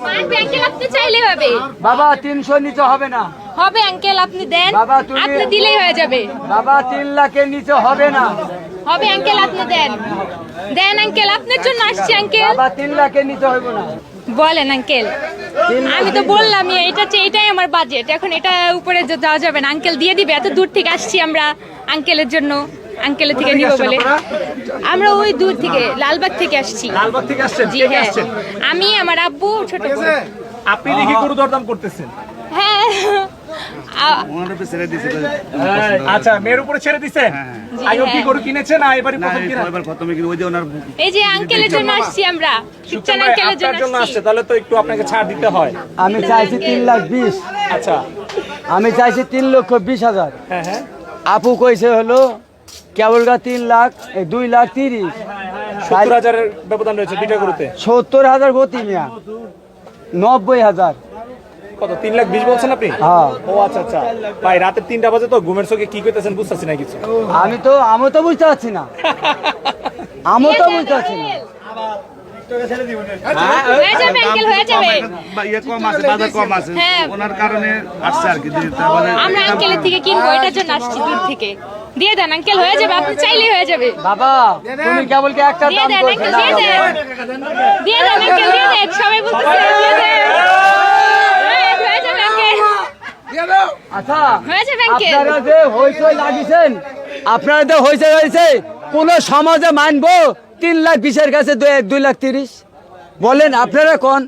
মানবে আঙ্কেল, আপনি চাইলেই হবে। বাবা 300 নিচে হবে না। হবে আঙ্কেল, আপনি দেন। বাবা, তুমি- আপনি দিলেই হয়ে যাবে। বাবা 3 লাখের নিচে হবে না। হবে আঙ্কেল, আপনি দেন। দেন আঙ্কেল, আপনার জন্য আসছি আঙ্কেল। বাবা 3 লাখের নিচে হবে না। বলেন আঙ্কেল, আমি তো বললাম এটাই আমার বাজেট। এখন এটা উপরে যাওয়া যাবে না। আঙ্কেল দিয়ে দিবে, এত দূর থেকে আসছি আমরা আঙ্কেলের জন্য, আঙ্কেলের থেকে নিব বলে। আমরা ওই দূর থেকে লালবাগ থেকে আসছি। লালবাগ থেকে আসছেন? জি কে কে হ্যাঁ, আসছেন? আমি, আমার আব্বু, ছোট বোন। আপনি দেখি গরু দরদাম করতেছেন। হ্যাঁ আচ্ছা, মেয়ের উপরে ছেড়ে দিছেন? জি, আগে কি হ্যাঁ। গরু কিনেছেন না এবারই প্রথম কিনা? এই যে আঙ্কেলের জন্য আসছি আমরা, শিবচান ভাই, আঙ্কেলের আপনার জন্য জন্য আসছে, তাহলে তো একটু আপনাকে ছাড় দিতে হয়। আমি চাইছি 3,20,000। আচ্ছা, আমি চাইছি 3,20,000। হ্যাঁ হ্যাঁ, আপু কইছে হলো কেবল 3 লাখ, 2,30,000। 70,000-এর ব্যবধান রয়েছে দুইটা গরুতে। 70,000 গতি মিয়া, 90,000। কত, 3,20,000 বলছেন আপনি? হ্যাঁ, ও আচ্ছা আচ্ছা ভাই, রাতে 3টা বাজে তো ঘুমের চোখে কি কইতেছেন বুঝতেছি না কিছু। আমি তো বুঝতে পারছি না। আমি তো বুঝতে পারছি না। হয়ে যাবে আঙ্কেল, হয়ে যাবে। হ্যাঁ, ওনার কারণে আসছে আর কি। আমরা আঙ্কেলের থেকে কিনবো, এটার জন্য আসছি দূর থেকে। দিয়ে দেন আঙ্কেল, হয়ে যাবে, আপনি চাইলেই হয়ে যাবে। বাবা তুমি কেবল কি একটা দিয়ে দাম দেন করছো আঙ্কেল, না? দিয়ে দেন। দিয়ে দেন আঙ্কেল, দিয়ে দেন। সবাই বলতেছে দিয়ে দেন। হয়ে যাবে আঙ্কেল, আচ্ছা, হয়ে যাবে আঙ্কেল। আপনারা যে হইচই লাগিয়েছেন, আপনারা যে হইচই লাগিয়েছে, কোন সমাজে মানবো 3,20,000 কাছে 2,30,000? বলেন আপনারা কোন